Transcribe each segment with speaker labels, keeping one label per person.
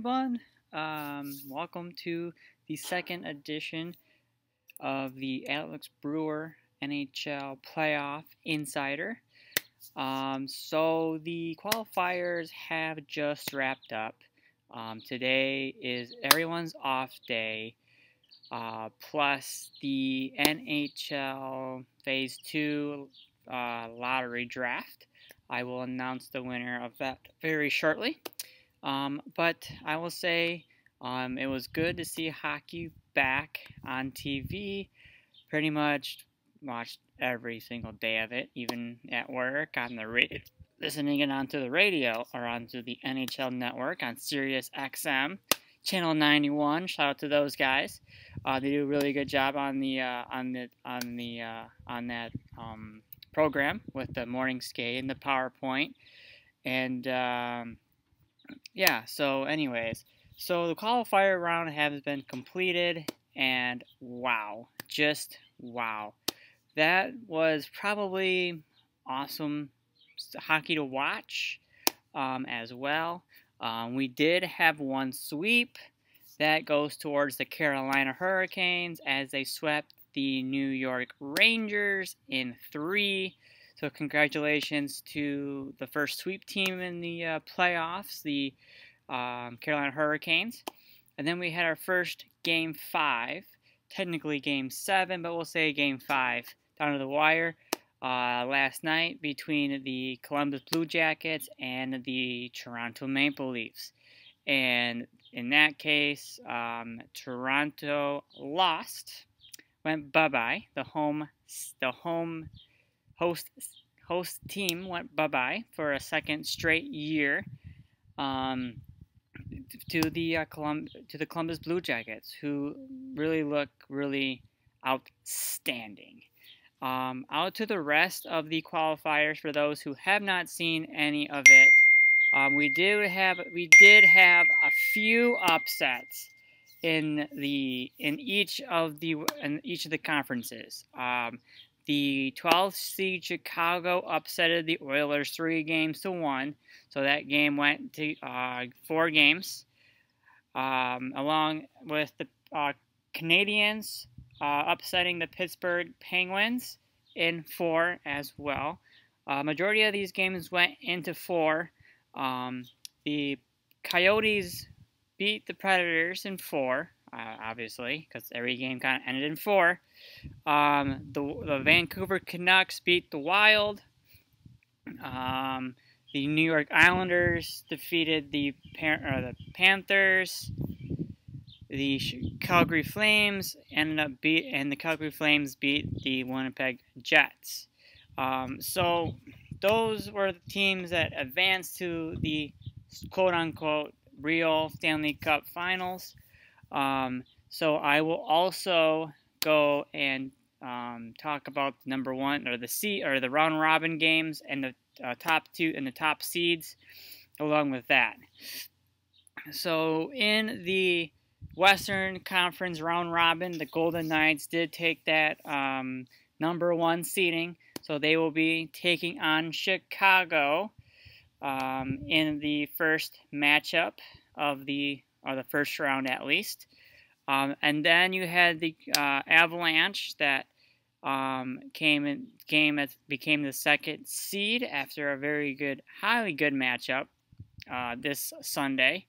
Speaker 1: everyone. Welcome to the second edition of the Alex Brewer NHL Playoff Insider. So the qualifiers have just wrapped up. Today is everyone's off day, plus the NHL Phase 2 lottery draft. I will announce the winner of that very shortly. But I will say it was good to see hockey back on TV. Pretty much watched every single day of it, even at work, on the listening it onto the radio or onto the NHL network on Sirius XM, Channel 91. Shout out to those guys. They do a really good job on that program with the morning skate and the PowerPoint. And yeah, so anyways, so the qualifier round has been completed, and wow, just wow. That was probably awesome hockey to watch as well. We did have one sweep that goes towards the Carolina Hurricanes as they swept the New York Rangers in 3. So congratulations to the first sweep team in the playoffs, the Carolina Hurricanes. And then we had our first Game 5, technically Game 7, but we'll say Game 5, down to the wire last night between the Columbus Blue Jackets and the Toronto Maple Leafs. And in that case, Toronto lost, went bye-bye. The home host team went bye-bye for a second straight year to the Columbus Blue Jackets, who really look really outstanding. Out to the rest of the qualifiers for those who have not seen any of it. We did have a few upsets in each of the conferences. The 12th seed Chicago upsetted the Oilers 3-1, so that game went to 4 games, along with the Canadiens upsetting the Pittsburgh Penguins in 4 as well. Majority of these games went into 4. The Coyotes beat the Predators in 4. Obviously, because every game kind of ended in 4. The Vancouver Canucks beat the Wild. The New York Islanders defeated the Panthers. The Calgary Flames and the Calgary Flames beat the Winnipeg Jets. So those were the teams that advanced to the quote-unquote real Stanley Cup Finals. So I will also go and talk about number 1 or the round robin games and the top 2 and the top seeds along with that. So in the Western Conference round robin, the Golden Knights did take that number 1 seeding, so they will be taking on Chicago in the first matchup of the first round at least. And then you had the Avalanche that became the second seed after a highly good matchup this Saturday,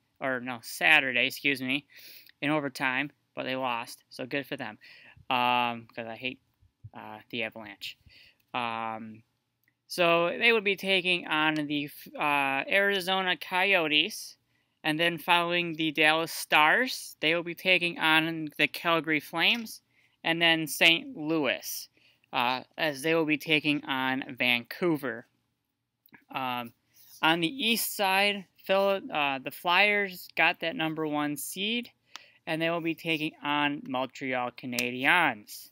Speaker 1: in overtime, but they lost, so good for them, because I hate the Avalanche. So they would be taking on the Arizona Coyotes. And then following the Dallas Stars, they will be taking on the Calgary Flames, and then St. Louis, as they will be taking on Vancouver. On the east side, the Flyers got that number 1 seed, and they will be taking on Montreal Canadiens.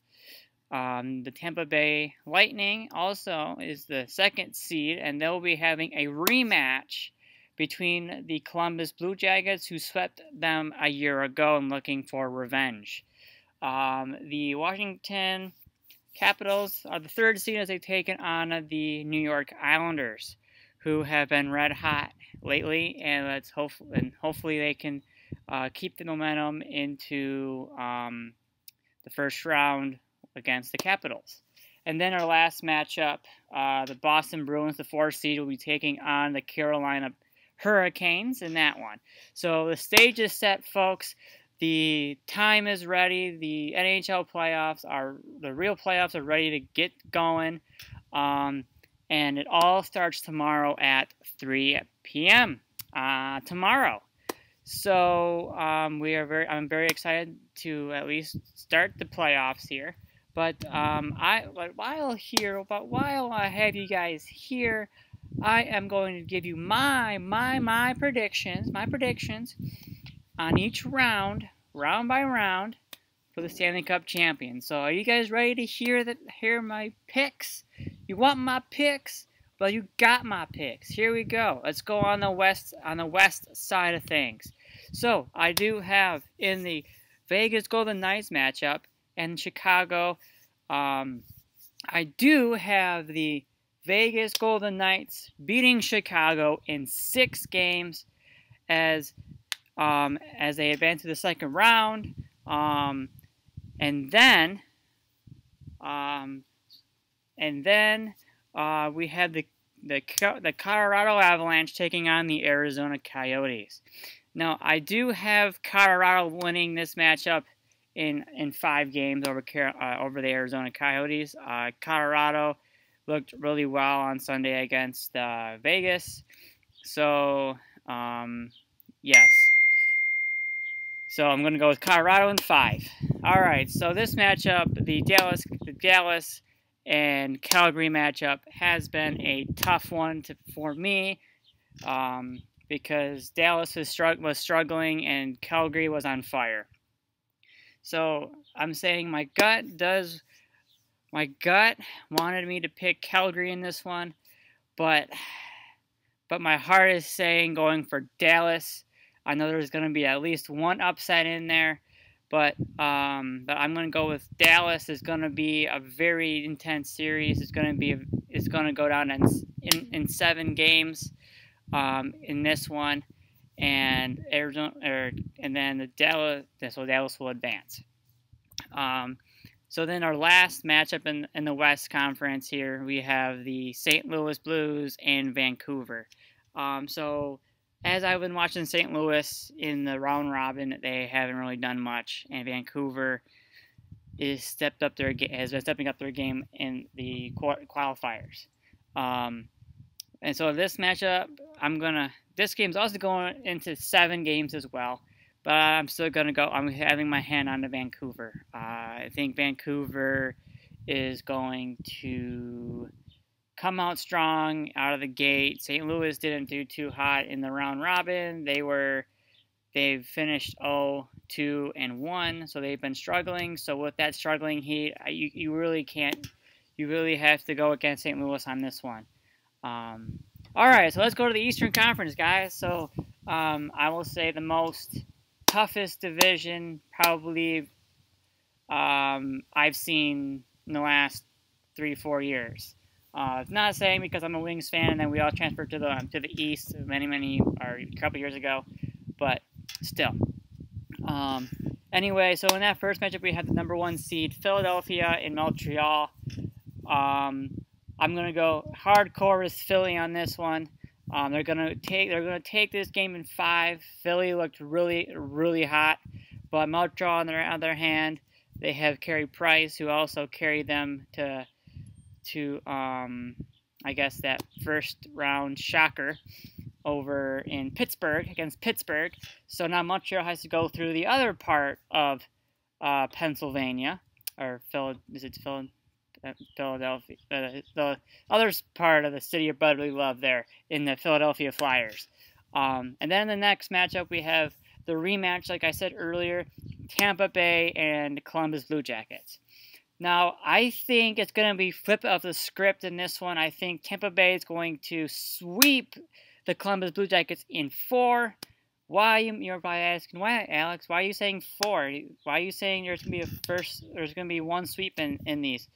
Speaker 1: The Tampa Bay Lightning also is the second seed, and they'll be having a rematch between the Columbus Blue Jackets, who swept them a year ago and looking for revenge. The Washington Capitals are the third seed as they've taken on the New York Islanders, who have been red hot lately, and hopefully they can keep the momentum into the first round against the Capitals. And then our last matchup, the Boston Bruins, the 4th seed, will be taking on the Carolina Hurricanes in that one. So the stage is set, folks. The time is ready. The NHL playoffs the real playoffs are ready to get going. And it all starts tomorrow at 3 p.m. Tomorrow. So I'm very excited to at least start the playoffs here. But while I have you guys here, I am going to give you my predictions on each round by round, for the Stanley Cup champion. So are you guys ready to hear my picks? You want my picks? Well, you got my picks. Here we go. Let's go on the west side of things. So I do have in the Vegas Golden Knights matchup and Chicago. I do have the Vegas Golden Knights beating Chicago in 6 games as they advance to the second round. And then we have the Colorado Avalanche taking on the Arizona Coyotes. Now, I do have Colorado winning this matchup in 5 games over the Arizona Coyotes. Colorado looked really well on Sunday against Vegas. So, yes. So I'm going to go with Colorado in 5. All right. So this matchup, the Dallas and Calgary matchup, has been a tough one for me because Dallas was struggling and Calgary was on fire. So I'm saying my gut wanted me to pick Calgary in this one, but my heart is saying going for Dallas. I know there's going to be at least one upset in there, but I'm going to go with Dallas. It's going to be a very intense series. It's going to go down in 7 games in this one, and Dallas will advance. So then our last matchup in the West Conference here, we have the St. Louis Blues and Vancouver. So as I've been watching St. Louis in the round robin, they haven't really done much, and Vancouver has been stepping up their game in the qualifiers. And so this matchup, this game's also going into 7 games as well, but I'm still going to go. I'm having my hand on the Vancouver. I think Vancouver is going to come out strong out of the gate. St. Louis didn't do too hot in the round robin. They've finished 0-2-1, so they've been struggling. So with that struggling heat, you really have to go against St. Louis on this one. All right, so let's go to the Eastern Conference, guys. So I will say the toughest division probably I've seen in the last 3-4 years. Not saying because I'm a Wings fan and then we all transferred to the East a couple years ago, but still. Anyway, so in that first matchup we had the number 1 seed Philadelphia and Montreal. I'm gonna go hardcore with Philly on this one. They're gonna take this game in 5. Philly looked really, really hot, but Montreal on their other hand, they have Carey Price, who also carried them to I guess that first round shocker over in Pittsburgh against Pittsburgh. So now Montreal has to go through the other part of Pennsylvania, or Philadelphia, the other part of the city of brotherly love there in the Philadelphia Flyers. And then the next matchup we have the rematch, like I said earlier, Tampa Bay and Columbus Blue Jackets. Now, I think it's going to be flip of the script in this one. I think Tampa Bay is going to sweep the Columbus Blue Jackets in 4. You're probably asking, why, Alex? Why are you saying 4? Why are you saying there's going to be one sweep in these?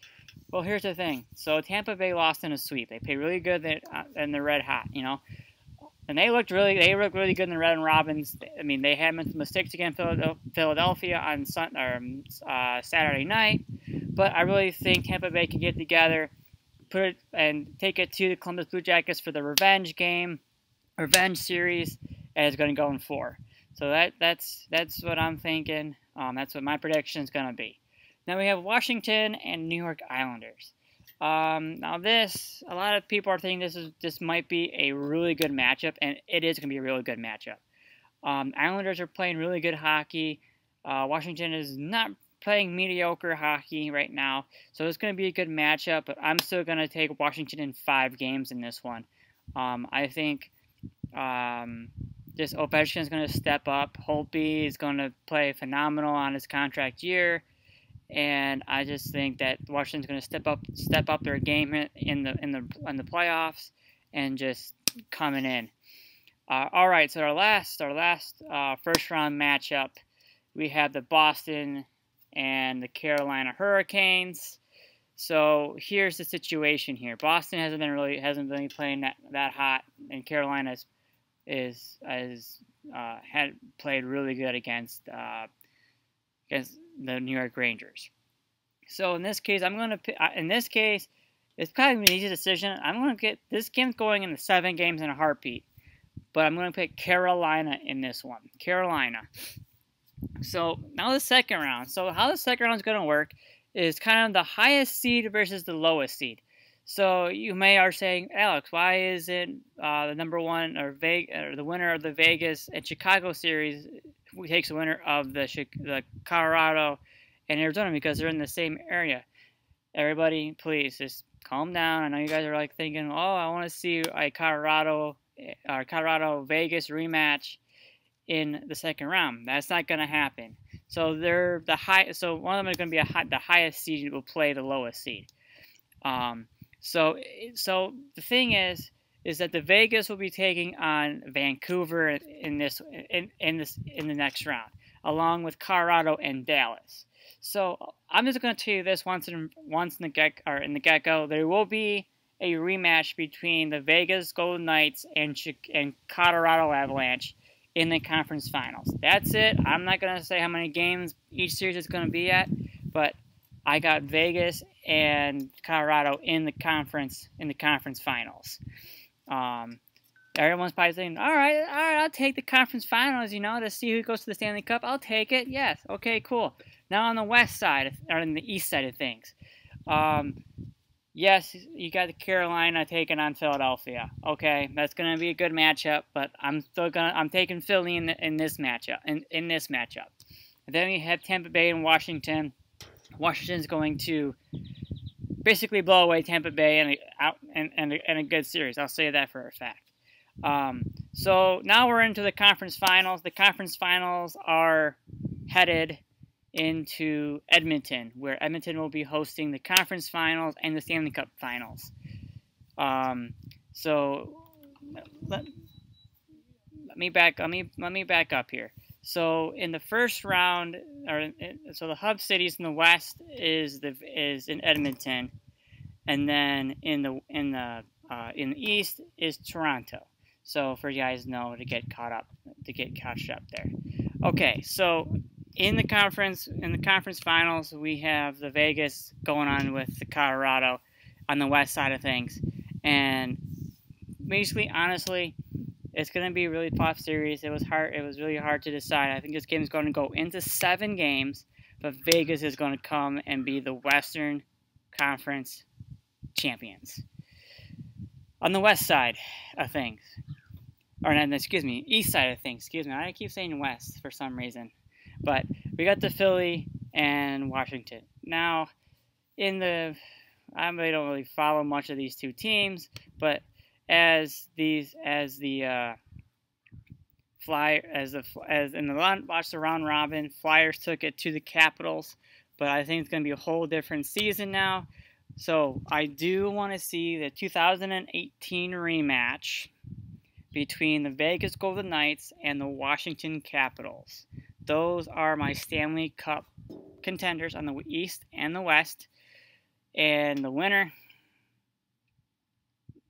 Speaker 1: Well, here's the thing. So Tampa Bay lost in a sweep. They played really good and they're red hot, you know. And they looked really good in the round robins. I mean, they had some mistakes against Philadelphia on Saturday night, but I really think Tampa Bay can get together, put it and take it to the Columbus Blue Jackets for the revenge series, and it's going to go in 4. So that's what I'm thinking. That's what my prediction is going to be. Now we have Washington and New York Islanders. Now a lot of people are thinking this might be a really good matchup, and it is going to be a really good matchup. Islanders are playing really good hockey. Washington is not playing mediocre hockey right now, so it's going to be a good matchup, but I'm still going to take Washington in 5 games in this one. I think this Ovechkin is going to step up. Holtby is going to play phenomenal on his contract year. And I just think that Washington's going to step up their game in the playoffs and just coming in. All right, so our last first round matchup, we have the Boston and the Carolina Hurricanes. So here's the situation here. Boston hasn't been playing that hot, and Carolina had played really good against the New York Rangers. So in this case, it's kind of an easy decision. I'm going to get this game's going in the 7 games in a heartbeat, but I'm going to pick Carolina in this one. Carolina. So now the second round. So how the second round is going to work is kind of the highest seed versus the lowest seed. So you may are saying, Alex, why isn't the number 1 or the winner of the Vegas and Chicago series takes the winner of the Colorado and Arizona, because they're in the same area? Everybody, please just calm down. I know you guys are like thinking, oh, I want to see a Colorado Vegas rematch in the second round. That's not going to happen. So they're the high. So one of them is going to be the highest seed will play the lowest seed. So the thing is that the Vegas will be taking on Vancouver in the next round, along with Colorado and Dallas. So I'm just going to tell you this once in the get-go, there will be a rematch between the Vegas Golden Knights and Colorado Avalanche in the conference finals. That's it. I'm not going to say how many games each series is going to be at, but I got Vegas and Colorado in the conference finals. Everyone's probably saying, all right, I'll take the conference finals, to see who goes to the Stanley Cup. I'll take it. Yes. Okay, cool. Now on the west side, or on the east side of things, yes, you got the Carolina taking on Philadelphia. Okay, that's going to be a good matchup, but I'm taking Philly in this matchup. In this matchup, and then we have Tampa Bay and Washington. Washington's going to basically blow away Tampa Bay in a good series. I'll say that for a fact. So now we're into the conference finals. The conference finals are headed into Edmonton, where Edmonton will be hosting the conference finals and the Stanley Cup finals. So let me back up here. So in the first round, so the hub cities in the West is in Edmonton, and then in the East is Toronto. So for you guys know to get caught up there. Okay, so in the conference finals, we have the Vegas going on with the Colorado on the west side of things, and basically, honestly, it's going to be a really tough series. It was really hard to decide. I think this game is going to go into 7 games, but Vegas is going to come and be the Western Conference champions. On the west side of things, east side of things. I keep saying west for some reason. But we got the Philly and Washington. Now, I really don't really follow much of these two teams, but watch the round robin, Flyers took it to the Capitals, but I think it's going to be a whole different season now. So I do want to see the 2018 rematch between the Vegas Golden Knights and the Washington Capitals. Those are my Stanley Cup contenders on the East and the West. And the winner,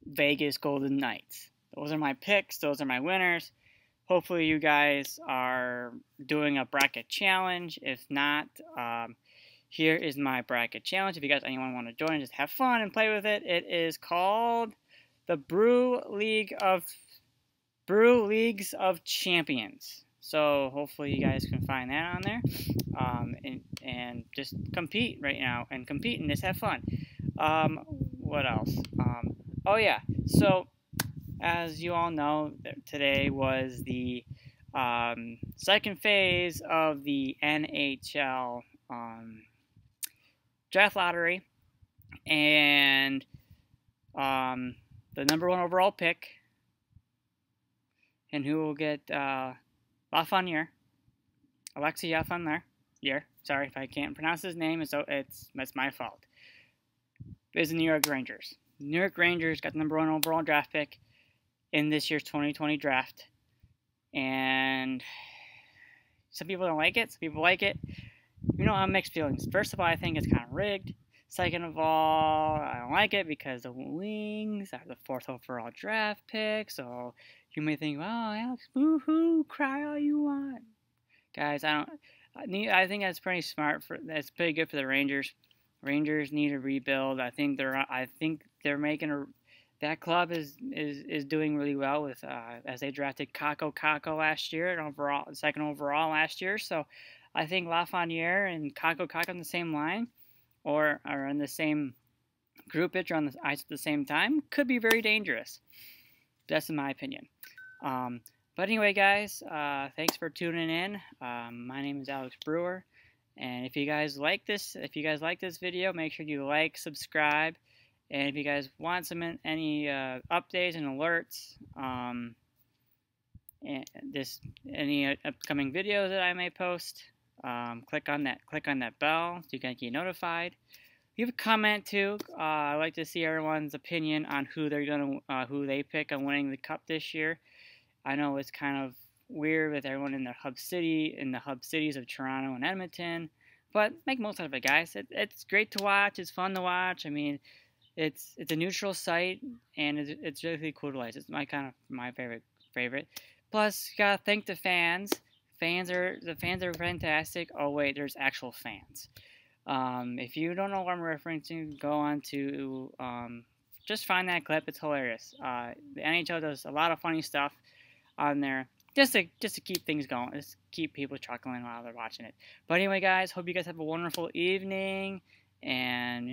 Speaker 1: Vegas Golden Knights. those are my picks. Those are my winners. Hopefully you guys are doing a bracket challenge. If not, here is my bracket challenge. If you guys anyone want to join, just have fun and play with it. It is called the Brew Leagues of Champions. So hopefully you guys can find that on there, and just compete right now and just have fun. What else? Oh yeah. So as you all know, today was the second phase of the NHL draft lottery, and the number 1 overall pick, and who will get Lafreniere, Alexei Lafreniere. Sorry if I can't pronounce his name, that's my fault. Is the New York Rangers. New York Rangers got the number 1 overall draft pick in this year's 2020 draft, and some people don't like it, some people like it. You know, I have mixed feelings. First of all, I think it's kind of rigged. Second of all, I don't like it because the Wings are the 4th overall draft pick, so you may think, "Oh, Alex, boo-hoo, cry all you want." Guys, I think that's pretty smart. That's pretty good for the Rangers. Rangers need a rebuild. I think they're making that club is doing really well with as they drafted Kako last year and second overall last year. So I think Lafreniere and Kako on the same line, or are in the same groupage or on the ice at the same time, could be very dangerous. That's in my opinion. But anyway, guys, thanks for tuning in. My name is Alex Brewer, and if you guys like this video, make sure you like, subscribe, and if you guys want any updates and alerts, and any upcoming videos that I may post, click on that bell so you can get notified. Leave a comment too. I'd like to see everyone's opinion on who they pick on winning the cup this year. I know it's kind of weird with everyone in the hub cities of Toronto and Edmonton, but make most of it, guys. It's great to watch. It's fun to watch. I mean, it's a neutral site, and it's really cool to watch. It's my favorite. Plus, you gotta thank the fans. The fans are fantastic. Oh wait, there's actual fans. If you don't know what I'm referencing, go on to just find that clip. It's hilarious. The NHL does a lot of funny stuff on there, just to keep things going, just keep people chuckling while they're watching it. But anyway, guys, hope you guys have a wonderful evening, and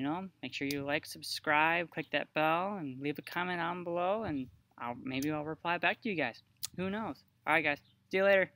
Speaker 1: make sure you like, subscribe, click that bell, and leave a comment down below, and maybe I'll reply back to you guys. Who knows? All right, guys, see you later.